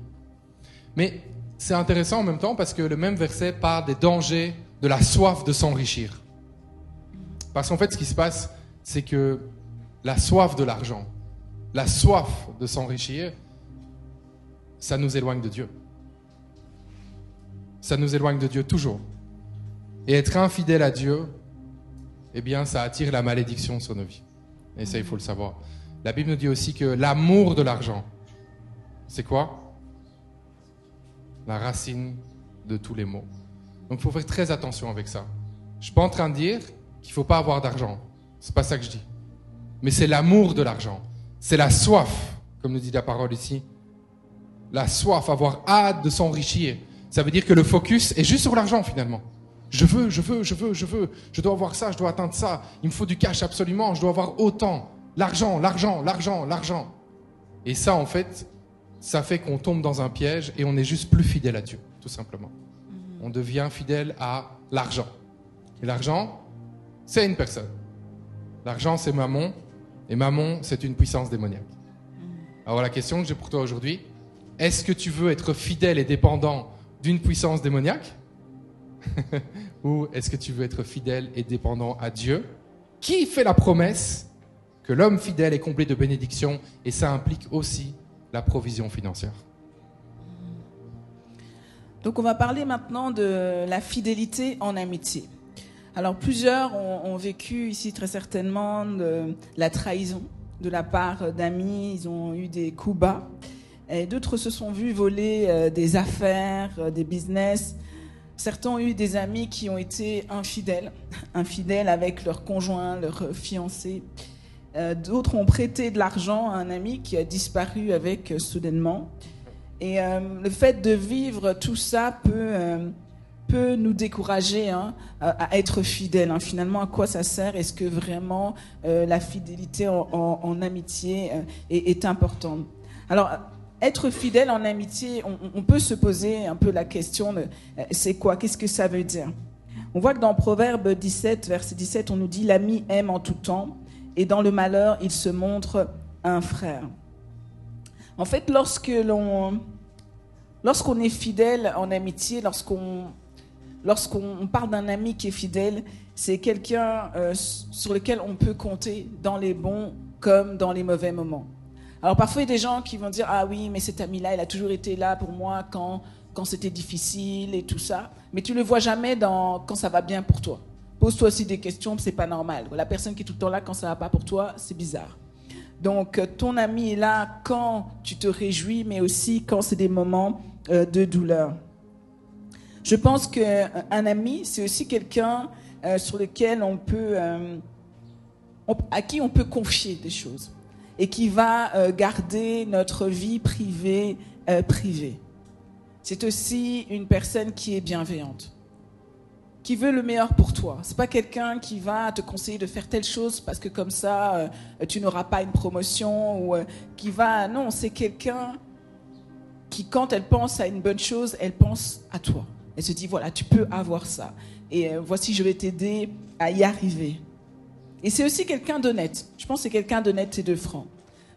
Mais c'est intéressant en même temps parce que le même verset parle des dangers de la soif de s'enrichir. Parce qu'en fait, ce qui se passe, c'est que la soif de l'argent, la soif de s'enrichir, ça nous éloigne de Dieu. Ça nous éloigne de Dieu toujours. Et être infidèle à Dieu, eh bien, ça attire la malédiction sur nos vies. Et ça, il faut le savoir. La Bible nous dit aussi que l'amour de l'argent, c'est quoi? La racine de tous les maux. Donc, il faut faire très attention avec ça. Je suis pas en train de dire qu'il faut pas avoir d'argent. C'est pas ça que je dis. Mais c'est l'amour de l'argent. C'est la soif, comme nous dit la parole ici. La soif, avoir hâte de s'enrichir. Ça veut dire que le focus est juste sur l'argent, finalement. Je veux. Je dois avoir ça, je dois atteindre ça. Il me faut du cash absolument, je dois avoir autant. L'argent. Et ça, en fait, ça fait qu'on tombe dans un piège et on est juste plus fidèle à Dieu, tout simplement. On devient fidèle à l'argent. Et l'argent, c'est une personne. L'argent, c'est Mammon. Et Mammon, c'est une puissance démoniaque. Alors la question que j'ai pour toi aujourd'hui, est-ce que tu veux être fidèle et dépendant d'une puissance démoniaque? Ou est-ce que tu veux être fidèle et dépendant à Dieu, qui fait la promesse que l'homme fidèle est comblé de bénédictions, et ça implique aussi la provision financière. Donc on va parler maintenant de la fidélité en amitié. Alors plusieurs ont vécu ici très certainement de la trahison de la part d'amis, ils ont eu des coups bas. Et d'autres se sont vus voler des affaires, des business. Certains ont eu des amis qui ont été infidèles avec leur conjoint, leur fiancé. D'autres ont prêté de l'argent à un ami qui a disparu avec soudainement. Et le fait de vivre tout ça peut peut nous décourager à être fidèles. Finalement, à quoi ça sert? Est-ce que vraiment la fidélité en amitié est importante? Alors, être fidèle en amitié, on peut se poser un peu la question de c'est quoi? Qu'est-ce que ça veut dire? On voit que dans Proverbe 17, verset 17, on nous dit « L'ami aime en tout temps, et dans le malheur, il se montre un frère. » En fait, lorsqu'on est fidèle en amitié, lorsqu'on parle d'un ami qui est fidèle, c'est quelqu'un sur lequel on peut compter dans les bons comme dans les mauvais moments. Alors parfois, il y a des gens qui vont dire « Ah oui, mais cet ami-là, il a toujours été là pour moi quand c'était difficile et tout ça. » Mais tu le vois jamais quand ça va bien pour toi. Pose-toi aussi des questions, c'est pas normal. La personne qui est tout le temps là quand ça va pas pour toi, c'est bizarre. Donc ton ami est là quand tu te réjouis, mais aussi quand c'est des moments de douleur. Je pense qu'un ami, c'est aussi quelqu'un sur lequel à qui on peut confier des choses et qui va garder notre vie privée privée. C'est aussi une personne qui est bienveillante, qui veut le meilleur pour toi. C'est pas quelqu'un qui va te conseiller de faire telle chose parce que comme ça tu n'auras pas une promotion ou non, c'est quelqu'un qui, quand elle pense à une bonne chose, elle pense à toi. Elle se dit voilà, tu peux avoir ça et voici, je vais t'aider à y arriver. Et c'est aussi quelqu'un d'honnête. Je pense que c'est quelqu'un d'honnête et de franc,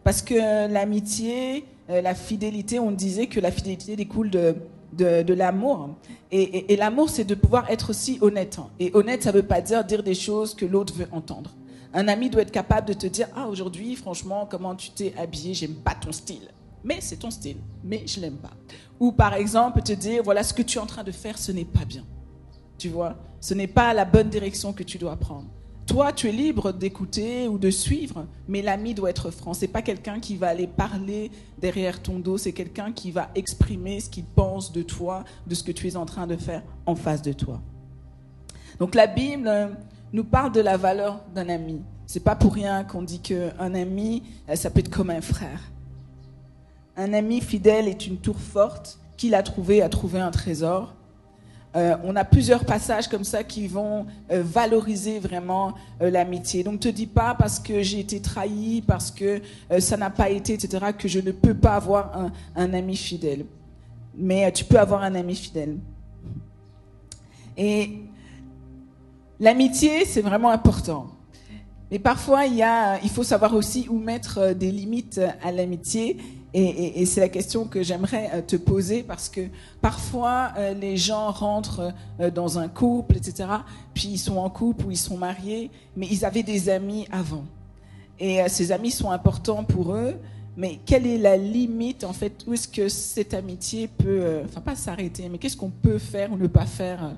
parce que l'amitié, la fidélité, on disait que la fidélité découle de l'amour. Et l'amour, c'est de pouvoir être aussi honnête. Et honnête, ça ne veut pas dire des choses que l'autre veut entendre. Un ami doit être capable de te dire « Ah, aujourd'hui, franchement, comment tu t'es habillé, j'aime pas ton style. » Mais c'est ton style, mais je l'aime pas. Ou par exemple, te dire « Voilà, ce que tu es en train de faire, ce n'est pas bien. » Tu vois, ce n'est pas la bonne direction que tu dois prendre. Toi, tu es libre d'écouter ou de suivre, mais l'ami doit être franc. C'est pas quelqu'un qui va aller parler derrière ton dos, c'est quelqu'un qui va exprimer ce qu'il pense de toi, de ce que tu es en train de faire en face de toi. Donc la Bible nous parle de la valeur d'un ami. C'est pas pour rien qu'on dit qu'un ami, ça peut être comme un frère. Un ami fidèle est une tour forte. Qui l'a trouvé a trouvé un trésor. On a plusieurs passages comme ça qui vont valoriser vraiment l'amitié. Donc, ne te dis pas parce que j'ai été trahi, parce que ça n'a pas été, etc., que je ne peux pas avoir un ami fidèle. Mais tu peux avoir un ami fidèle. Et l'amitié, c'est vraiment important. Mais parfois, il faut savoir aussi où mettre des limites à l'amitié. Et c'est la question que j'aimerais te poser, parce que parfois les gens rentrent dans un couple, etc. Puis ils sont en couple ou ils sont mariés, mais ils avaient des amis avant. Et ces amis sont importants pour eux, mais quelle est la limite en fait? Où est-ce que cette amitié peut, pas s'arrêter, mais qu'est-ce qu'on peut faire ou ne pas faire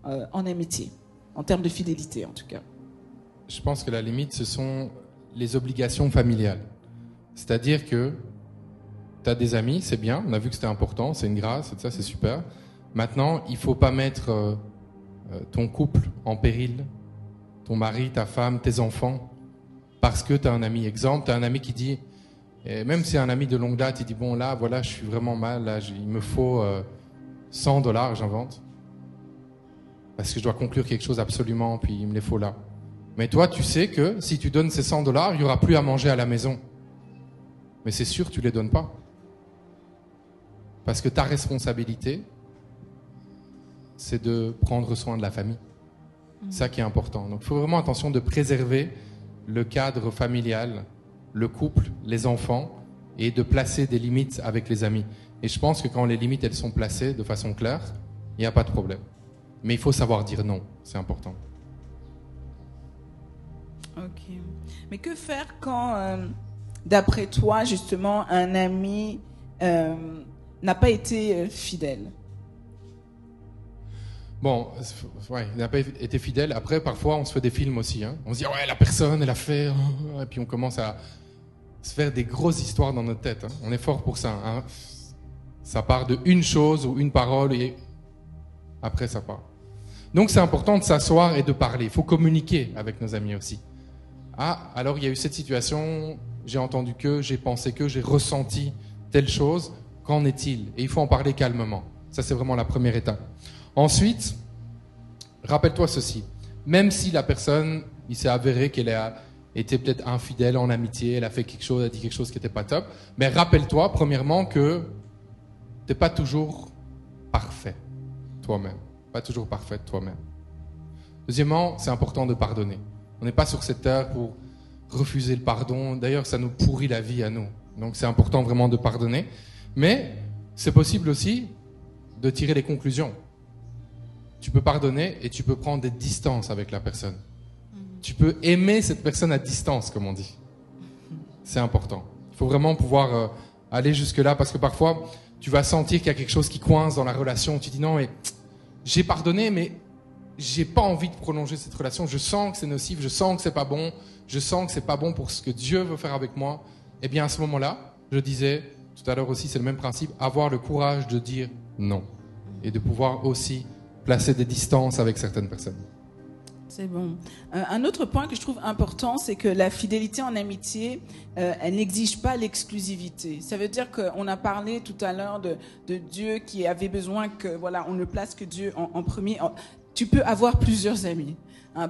en amitié, en termes de fidélité en tout cas? Je pense que la limite, ce sont les obligations familiales. C'est-à-dire que tu as des amis, c'est bien, on a vu que c'était important, c'est une grâce, ça c'est super. Maintenant, il ne faut pas mettre ton couple en péril, ton mari, ta femme, tes enfants, parce que tu as un ami. Exemple, tu as un ami qui dit, et même si c'est un ami de longue date, il dit, bon là, voilà, je suis vraiment mal, là, il me faut $100, j'invente, parce que je dois conclure quelque chose absolument, puis il me les faut là. Mais toi, tu sais que si tu donnes ces $100, il n'y aura plus à manger à la maison. Mais c'est sûr, tu ne les donnes pas. Parce que ta responsabilité, c'est de prendre soin de la famille. C'est ça qui est important. Donc, il faut vraiment attention de préserver le cadre familial, le couple, les enfants, et de placer des limites avec les amis. Et je pense que quand les limites, elles sont placées de façon claire, il n'y a pas de problème. Mais il faut savoir dire non, c'est important. Ok. Mais que faire quand, d'après toi, justement, un ami n'a pas été fidèle? Bon, ouais, il n'a pas été fidèle. Après, parfois, on se fait des films aussi. Hein. On se dit, ouais, la personne, elle a fait... Et puis on commence à se faire des grosses histoires dans notre tête. Hein. On est fort pour ça. Hein. Ça part de une chose ou une parole et après, ça part. Donc, c'est important de s'asseoir et de parler. Il faut communiquer avec nos amis aussi. Ah, alors il y a eu cette situation, j'ai entendu que, j'ai pensé que, j'ai ressenti telle chose. Qu'en est-il? Et il faut en parler calmement. Ça, c'est vraiment la première étape. Ensuite, rappelle-toi ceci. Même si la personne, il s'est avéré qu'elle a été peut-être infidèle en amitié, elle a fait quelque chose, elle a dit quelque chose qui n'était pas top, mais rappelle-toi, premièrement, que t'es pas toujours parfait toi-même. Pas toujours parfaite toi-même. Deuxièmement, c'est important de pardonner. On n'est pas sur cette terre pour refuser le pardon. D'ailleurs, ça nous pourrit la vie à nous. Donc c'est important vraiment de pardonner. Mais c'est possible aussi de tirer les conclusions. Tu peux pardonner et tu peux prendre des distances avec la personne. Tu peux aimer cette personne à distance, comme on dit. C'est important. Il faut vraiment pouvoir aller jusque-là parce que parfois, tu vas sentir qu'il y a quelque chose qui coince dans la relation. Tu dis non, mais j'ai pardonné, mais j'ai pas envie de prolonger cette relation. Je sens que c'est nocif, je sens que c'est pas bon, je sens que c'est pas bon pour ce que Dieu veut faire avec moi. Eh bien, à ce moment-là, je disais tout à l'heure aussi, c'est le même principe, avoir le courage de dire non et de pouvoir aussi placer des distances avec certaines personnes. C'est bon. Un autre point que je trouve important, c'est que la fidélité en amitié, elle n'exige pas l'exclusivité. Ça veut dire qu'on a parlé tout à l'heure de Dieu qui avait besoin que, voilà, on ne place que Dieu en premier. Tu peux avoir plusieurs amis.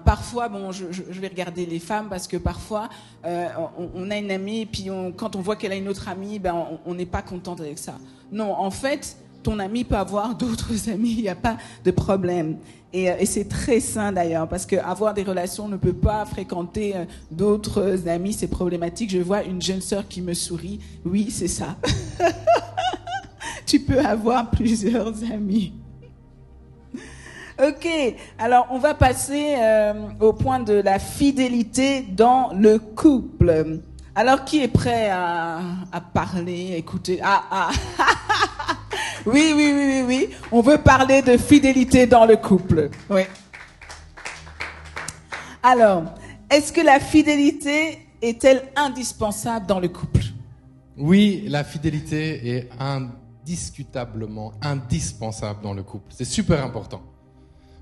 Parfois, bon, je vais regarder les femmes parce que parfois, on a une amie et puis quand on voit qu'elle a une autre amie, ben, on n'est pas contente avec ça. Non, en fait, ton ami peut avoir d'autres amis, il n'y a pas de problème. Et c'est très sain d'ailleurs, parce que avoir des relations, on ne peut pas fréquenter d'autres amis, c'est problématique. Je vois une jeune sœur qui me sourit. Oui, c'est ça. Tu peux avoir plusieurs amis. Ok, alors on va passer au point de la fidélité dans le couple. Alors qui est prêt à parler, écouter? Oui. On veut parler de fidélité dans le couple. Oui. Alors, est-ce que la fidélité est-elle indispensable dans le couple? Oui, la fidélité est indiscutablement indispensable dans le couple. C'est super important.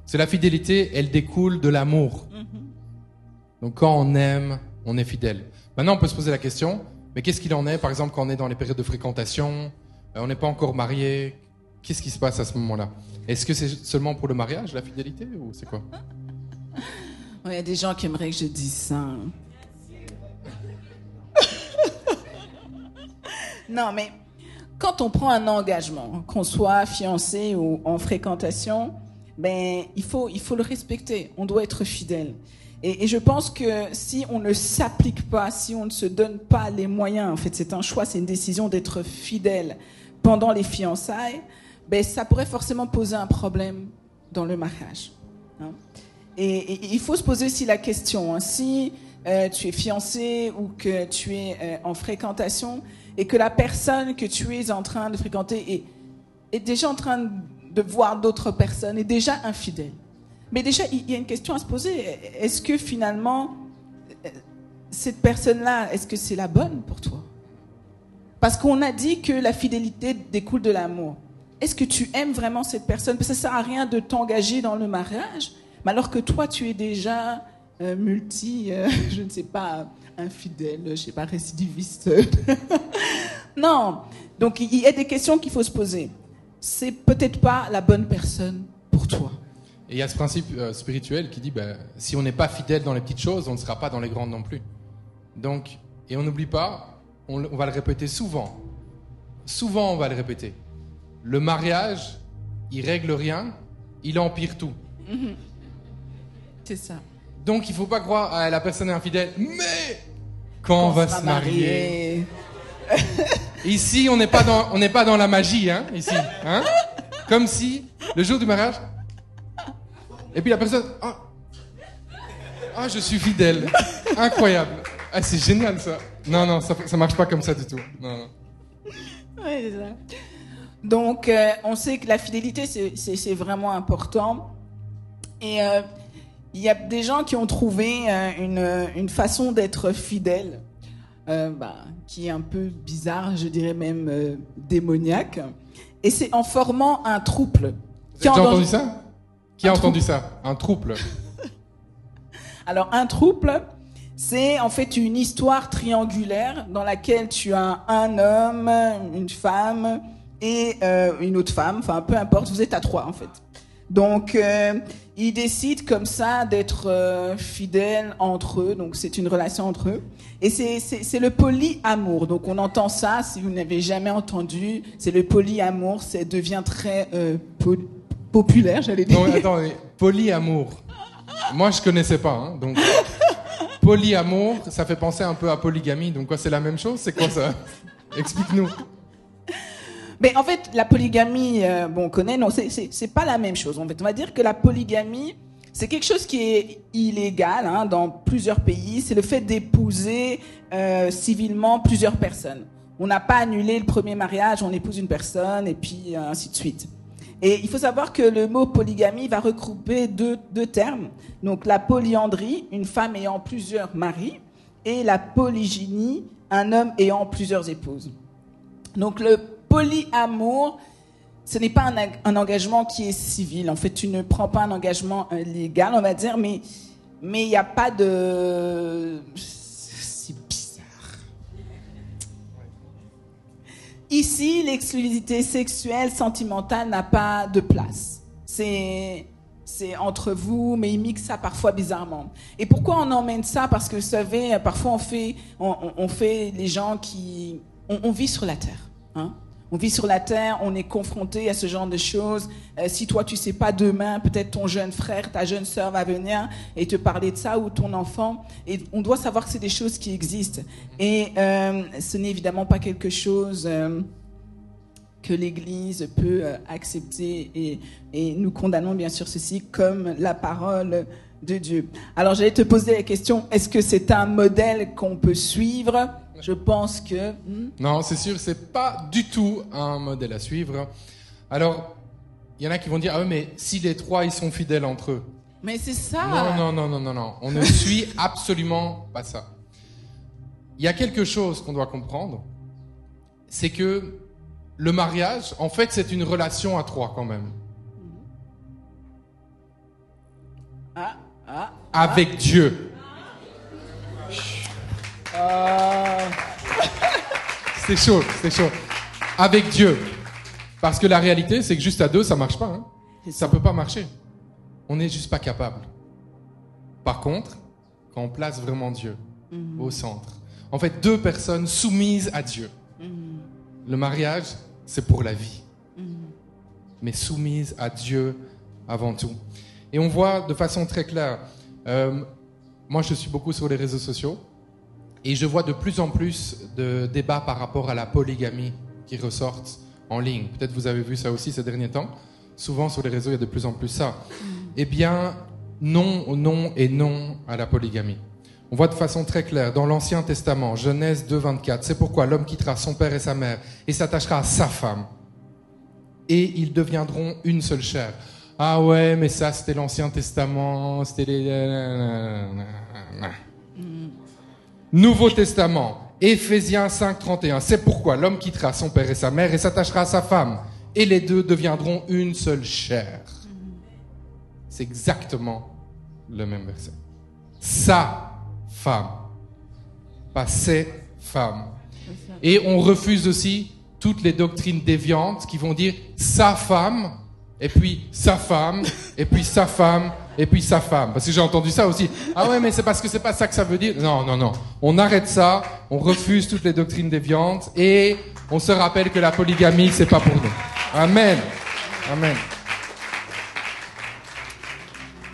C'est la fidélité, elle découle de l'amour. Donc quand on aime, on est fidèle. Maintenant, on peut se poser la question, mais qu'est-ce qu'il en est, par exemple, quand on est dans les périodes de fréquentation, on n'est pas encore marié, qu'est-ce qui se passe à ce moment-là? Est-ce que c'est seulement pour le mariage, la fidélité, ou c'est quoi? Il y a des gens qui aimeraient que je dise ça. Non, mais quand on prend un engagement, qu'on soit fiancé ou en fréquentation, ben, il faut le respecter. On doit être fidèle. Et je pense que si on ne s'applique pas, si on ne se donne pas les moyens, en fait, c'est un choix, c'est une décision d'être fidèle pendant les fiançailles, ben, ça pourrait forcément poser un problème dans le mariage. Hein. Et il faut se poser aussi la question, hein, si tu es fiancé ou que tu es en fréquentation et que la personne que tu es en train de fréquenter est déjà en train de voir d'autres personnes, est déjà infidèle. Mais déjà, il y a une question à se poser. Est-ce que finalement, cette personne-là, est-ce que c'est la bonne pour toi? Parce qu'on a dit que la fidélité découle de l'amour. Est-ce que tu aimes vraiment cette personne? Parce que ça ne sert à rien de t'engager dans le mariage, mais alors que toi, tu es déjà je ne sais pas, infidèle, je ne sais pas, récidiviste. Non. Donc, il y a des questions qu'il faut se poser. C'est peut-être pas la bonne personne pour toi. Et il y a ce principe spirituel qui dit, si on n'est pas fidèle dans les petites choses, on ne sera pas dans les grandes non plus. Donc, et on n'oublie pas, on va le répéter souvent. Souvent, on va le répéter. Le mariage, il règle rien, il empire tout. Mm-hmm. C'est ça. Donc, il ne faut pas croire à la personne est infidèle, mais quand on va se marier... Ici, on n'est pas dans la magie, hein, ici. Hein? Comme si, le jour du mariage... Et puis la personne, je suis fidèle. Incroyable. Ah, c'est génial ça. Non, ça marche pas comme ça du tout. Non. Oui, c'est ça. Donc, on sait que la fidélité, c'est vraiment important. Et il y a des gens qui ont trouvé une façon d'être fidèle, qui est un peu bizarre, je dirais même démoniaque. Et c'est en formant un trouble. Vous avez déjà entendu ça? Qui a entendu ça? Un trouble. Alors, un trouble, c'est en fait une histoire triangulaire dans laquelle tu as un homme, une femme et une autre femme. Enfin, peu importe, vous êtes à trois en fait. Donc, ils décident comme ça d'être fidèles entre eux. Donc, c'est une relation entre eux. Et c'est le polyamour. Donc, on entend ça, si vous n'avez jamais entendu, c'est le polyamour. Ça devient très populaire, j'allais dire. Non, attends, polyamour. Moi, je connaissais pas. Hein, donc, polyamour, ça fait penser un peu à polygamie. Donc, quoi, c'est la même chose? C'est quoi ça? Explique-nous. Mais en fait, la polygamie, bon, on connaît, non, c'est pas la même chose. En fait, on va dire que la polygamie, c'est quelque chose qui est illégal hein, dans plusieurs pays. C'est le fait d'épouser civilement plusieurs personnes. On n'a pas annulé le premier mariage, on épouse une personne et puis ainsi de suite. Et il faut savoir que le mot polygamie va regrouper deux termes. Donc la polyandrie, une femme ayant plusieurs maris, et la polygynie, un homme ayant plusieurs épouses. Donc le polyamour, ce n'est pas un engagement qui est civil. En fait, tu ne prends pas un engagement légal, on va dire, mais il n'y a pas de... C'est bizarre. Ici, l'exclusivité sexuelle, sentimentale n'a pas de place. C'est entre vous, mais ils mixent ça parfois bizarrement. Et pourquoi on emmène ça? Parce que vous savez, parfois on fait les gens qui... On vit sur la terre, hein? On vit sur la terre, on est confronté à ce genre de choses. Si toi, tu sais pas demain, peut-être ton jeune frère, ta jeune sœur va venir et te parler de ça, ou ton enfant. Et on doit savoir que c'est des choses qui existent. Et ce n'est évidemment pas quelque chose que l'Église peut accepter. Et nous condamnons bien sûr ceci comme la parole de Dieu. Alors, j'allais te poser la question, est-ce que c'est un modèle qu'on peut suivre? Je pense que... Non, c'est sûr, c'est pas du tout un modèle à suivre. Alors, il y en a qui vont dire, ah oui, mais si les trois, ils sont fidèles entre eux. Mais c'est ça. Non. On ne suit absolument pas ça. Il y a quelque chose qu'on doit comprendre, c'est que le mariage, en fait, c'est une relation à trois quand même. Avec Dieu. C'est chaud. Avec Dieu. Parce que la réalité, c'est que juste à deux, ça marche pas. Hein. Ça peut pas marcher. On n'est juste pas capable. Par contre, quand on place vraiment Dieu au centre, en fait, deux personnes soumises à Dieu. Le mariage, c'est pour la vie. Mais soumises à Dieu avant tout. Et on voit de façon très claire. Moi, je suis beaucoup sur les réseaux sociaux. Et je vois de plus en plus de débats par rapport à la polygamie qui ressortent en ligne. Peut-être vous avez vu ça aussi ces derniers temps. Souvent sur les réseaux, il y a de plus en plus ça. Eh bien, non à la polygamie. On voit de façon très claire dans l'Ancien Testament, Genèse 2,24, c'est pourquoi l'homme quittera son père et sa mère et s'attachera à sa femme. Et ils deviendront une seule chair. Ah ouais, mais ça c'était l'Ancien Testament, c'était les... Nouveau Testament, Éphésiens 5,31. C'est pourquoi l'homme quittera son père et sa mère et s'attachera à sa femme. Et les deux deviendront une seule chair. C'est exactement le même verset. Sa femme. Pas ses femmes. Et on refuse aussi toutes les doctrines déviantes qui vont dire sa femme, et puis sa femme, et puis sa femme, et puis sa femme. Parce que j'ai entendu ça aussi. Ah ouais, mais c'est parce que c'est pas ça que ça veut dire. Non. On arrête ça, on refuse toutes les doctrines déviantes, et on se rappelle que la polygamie, c'est pas pour nous. Amen.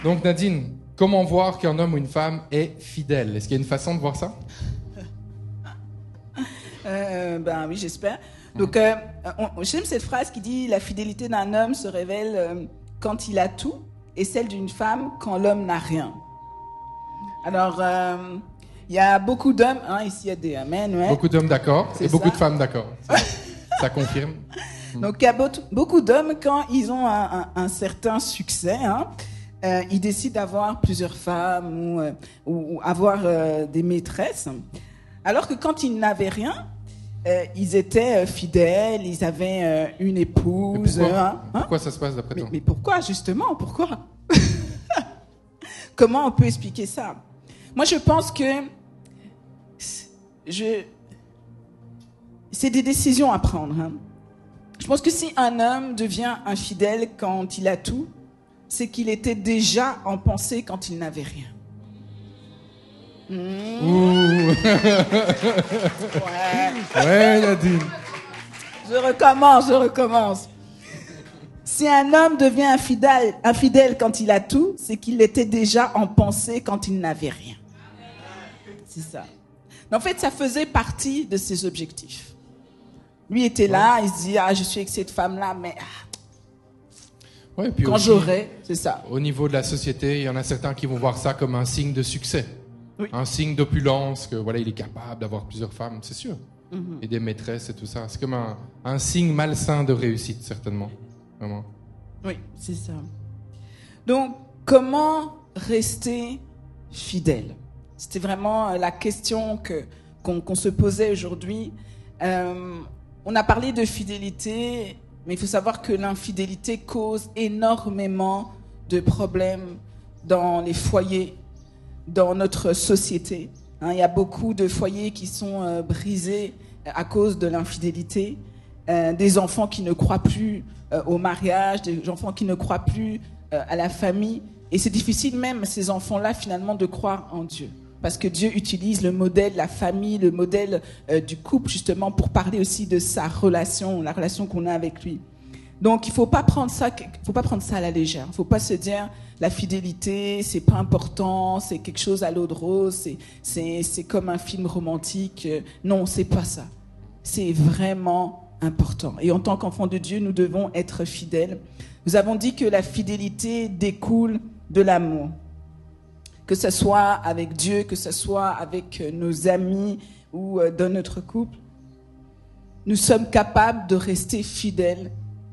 Donc Nadine, comment voir qu'un homme ou une femme est fidèle? Est-ce qu'il y a une façon de voir ça? Ben oui, j'espère. Donc, j'aime cette phrase qui dit « La fidélité d'un homme se révèle quand il a tout, et celle d'une femme quand l'homme n'a rien. » Alors, il y a beaucoup d'hommes, hein, ici il y a des amen, ouais. Beaucoup d'hommes d'accord, et beaucoup ça. de femmes d'accord. Ça confirme. Donc, il y a beaucoup d'hommes, quand ils ont un certain succès, hein, ils décident d'avoir plusieurs femmes ou avoir des maîtresses. Alors que quand ils n'avaient rien, ils étaient fidèles, ils avaient une épouse. Pourquoi ça se passe d'après toi? Mais pourquoi, justement? Pourquoi? Comment on peut expliquer ça? Moi, je pense que c'est des décisions à prendre. Hein. Je pense que si un homme devient infidèle quand il a tout, c'est qu'il était déjà en pensée quand il n'avait rien. Ouh. Ouais, Nadine. je recommence. Si un homme devient infidèle quand il a tout, c'est qu'il était déjà en pensée quand il n'avait rien. C'est ça. En fait, ça faisait partie de ses objectifs. Lui était là, il se dit, je suis avec cette femme-là, mais Ouais, puis quand aussi, j'aurai, c'est ça. au niveau de la société, il y en a certains qui vont voir ça comme un signe de succès. Oui. Un signe d'opulence, que voilà, il est capable d'avoir plusieurs femmes, c'est sûr. Et des maîtresses et tout ça. C'est comme un signe malsain de réussite, certainement. Vraiment. Oui, c'est ça. Donc, comment rester fidèle? C'était vraiment la question qu'on se posait aujourd'hui. On a parlé de fidélité, mais il faut savoir que l'infidélité cause énormément de problèmes dans les foyers, dans notre société. Il y a beaucoup de foyers qui sont brisés à cause de l'infidélité. Des enfants qui ne croient plus au mariage, des enfants qui ne croient plus à la famille. Et c'est difficile même, ces enfants-là, finalement, de croire en Dieu. Parce que Dieu utilise le modèle de la famille, le modèle du couple, justement, pour parler aussi de sa relation, la relation qu'on a avec lui. Donc, il ne faut pas prendre ça à la légère. Il ne faut pas se dire, la fidélité, c'est pas important, c'est quelque chose à l'eau de rose, c'est comme un film romantique. Non, c'est pas ça. C'est vraiment important. Et en tant qu'enfants de Dieu, nous devons être fidèles. Nous avons dit que la fidélité découle de l'amour. Que ce soit avec Dieu, que ce soit avec nos amis ou dans notre couple. Nous sommes capables de rester fidèles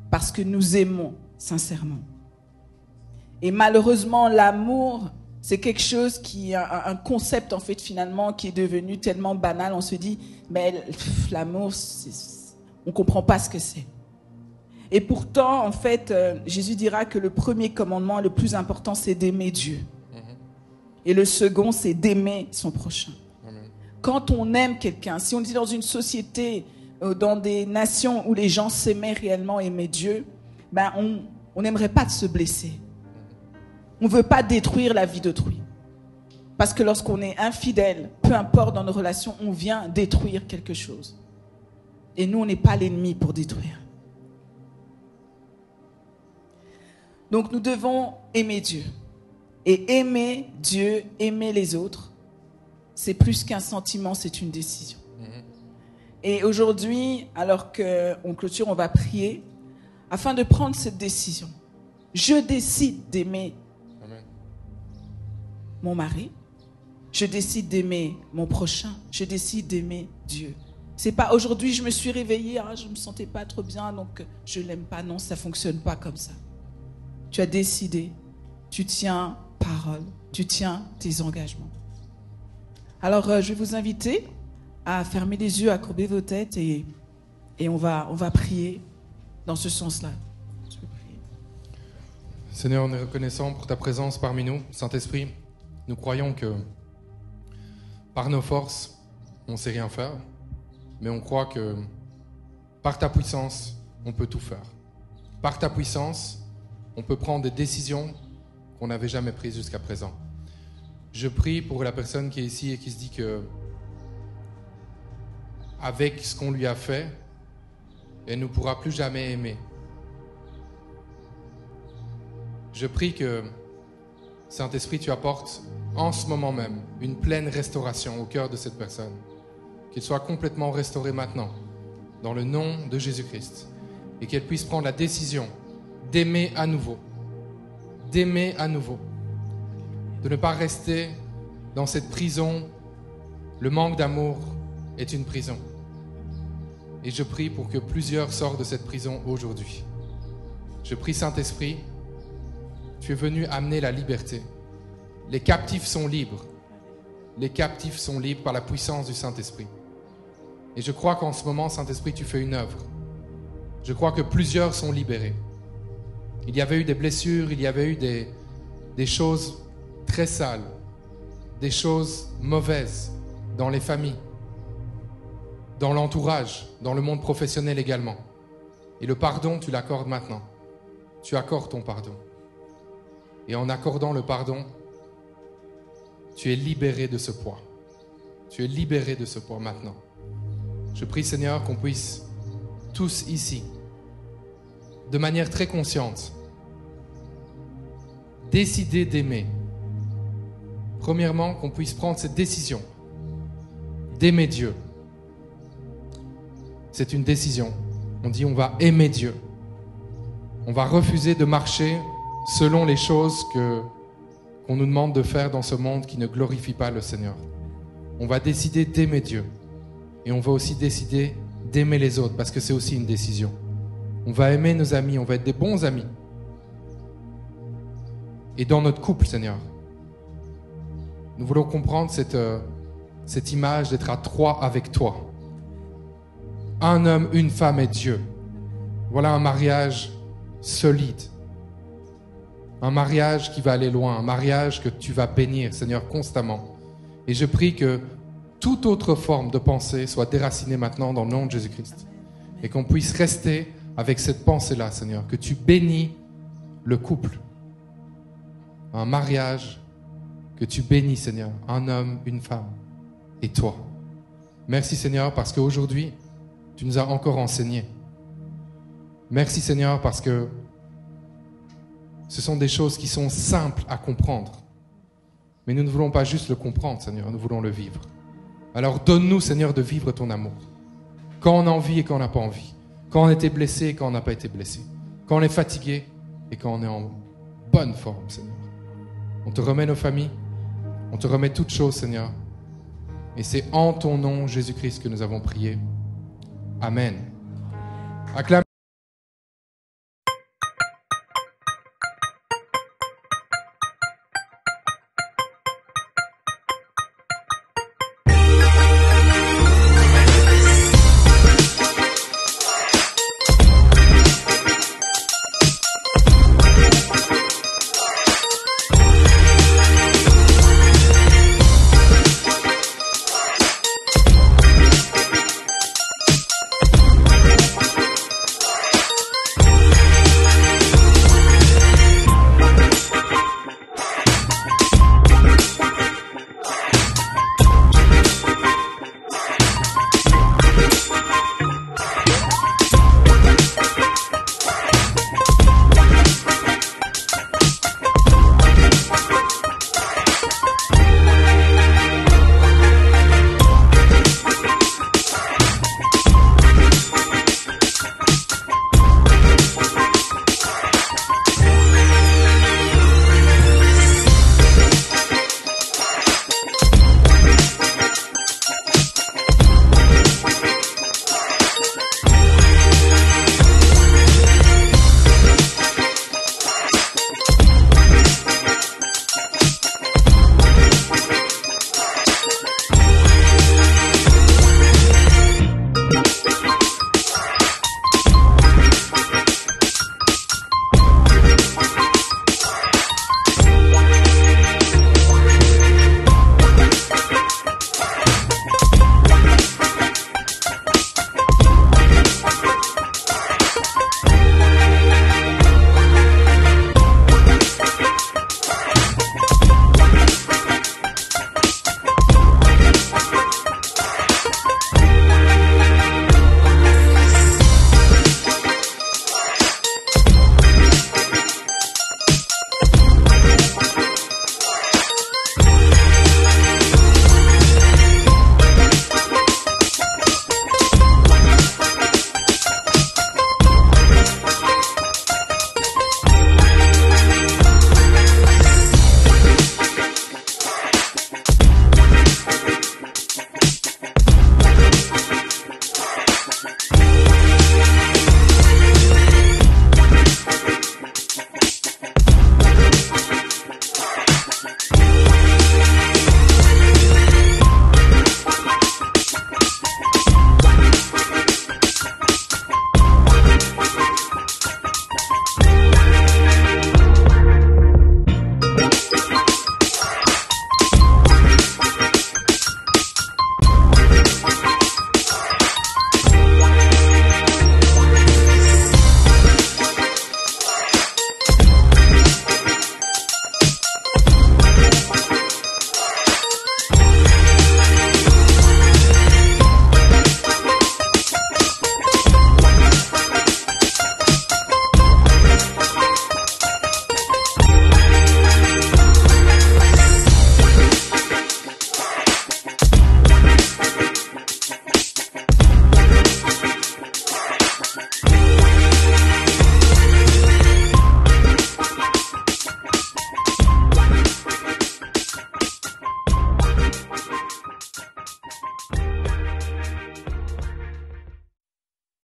parce que nous aimons sincèrement. Et malheureusement, l'amour, c'est quelque chose un concept en fait finalement qui est devenu tellement banal. On se dit, mais l'amour, on ne comprend pas ce que c'est. Et pourtant, en fait, Jésus dira que le premier commandement, le plus important, c'est d'aimer Dieu. Et le second, c'est d'aimer son prochain. Amen. Quand on aime quelqu'un, si on est dans une société, dans des nations où les gens s'aimaient réellement, aimaient Dieu, ben on n'aimerait pas de se blesser. On ne veut pas détruire la vie d'autrui. Parce que lorsqu'on est infidèle, peu importe dans nos relations, on vient détruire quelque chose. Et nous, on n'est pas l'ennemi pour détruire. Donc nous devons aimer Dieu. Et aimer Dieu, aimer les autres, c'est plus qu'un sentiment, c'est une décision. Et aujourd'hui, alors qu'on clôture, on va prier afin de prendre cette décision. Je décide d'aimer mon mari. Je décide d'aimer mon prochain. Je décide d'aimer Dieu. C'est pas aujourd'hui je me suis réveillée, je me sentais pas trop bien, donc je l'aime pas. Non, ça fonctionne pas comme ça. Tu as décidé, tu tiens parole, tu tiens tes engagements. Alors, je vais vous inviter à fermer les yeux, à courber vos têtes et on va prier dans ce sens-là. Je vais prier. Seigneur, on est reconnaissant pour ta présence parmi nous. Saint-Esprit, nous croyons que par nos forces, on ne sait rien faire, mais on croit que par ta puissance, on peut tout faire. Par ta puissance, on peut prendre des décisions qu'on n'avait jamais prises jusqu'à présent. Je prie pour la personne qui est ici et qui se dit que, avec ce qu'on lui a fait, elle ne pourra plus jamais aimer. Je prie que, Saint-Esprit, tu apportes en ce moment même une pleine restauration au cœur de cette personne. Qu'il soit complètement restauré maintenant, dans le nom de Jésus-Christ, et qu'elle puisse prendre la décision d'aimer à nouveau. D'aimer à nouveau. De ne pas rester dans cette prison. Le manque d'amour est une prison. Et je prie pour que plusieurs sortent de cette prison aujourd'hui. Je prie, Saint-Esprit, tu es venu amener la liberté. Les captifs sont libres. Les captifs sont libres par la puissance du Saint-Esprit. Et je crois qu'en ce moment, Saint-Esprit, tu fais une œuvre. Je crois que plusieurs sont libérés. Il y avait eu des blessures, il y avait eu des choses très sales, des choses mauvaises dans les familles, dans l'entourage, dans le monde professionnel également. Et le pardon, tu l'accordes maintenant. Tu accordes ton pardon. Et en accordant le pardon, tu es libéré de ce poids. Tu es libéré de ce poids maintenant. Je prie, Seigneur, qu'on puisse tous ici, de manière très consciente, décider d'aimer. Premièrement, qu'on puisse prendre cette décision d'aimer Dieu. C'est une décision. On dit on va aimer Dieu. On va refuser de marcher selon les choses qu'on nous demande de faire dans ce monde qui ne glorifie pas le Seigneur. On va décider d'aimer Dieu. Et on va aussi décider d'aimer les autres, parce que c'est aussi une décision. On va aimer nos amis, on va être des bons amis. Et dans notre couple, Seigneur, nous voulons comprendre cette image d'être à trois avec toi. Un homme, une femme et Dieu. Voilà un mariage solide. Un mariage qui va aller loin, un mariage que tu vas bénir, Seigneur, constamment. Et je prie que toute autre forme de pensée soit déracinée maintenant dans le nom de Jésus-Christ. Et qu'on puisse rester avec cette pensée-là, Seigneur, que tu bénis le couple. Un mariage que tu bénis, Seigneur, un homme, une femme et toi. Merci, Seigneur, parce qu'aujourd'hui, tu nous as encore enseigné. Merci, Seigneur, parce que ce sont des choses qui sont simples à comprendre. Mais nous ne voulons pas juste le comprendre, Seigneur, nous voulons le vivre. Alors donne-nous, Seigneur, de vivre ton amour. Quand on a envie et quand on n'a pas envie. Quand on était blessé et quand on n'a pas été blessé. Quand on est fatigué et quand on est en bonne forme, Seigneur. On te remet nos familles. On te remet toutes choses, Seigneur. Et c'est en ton nom, Jésus-Christ, que nous avons prié. Amen. Acclamez.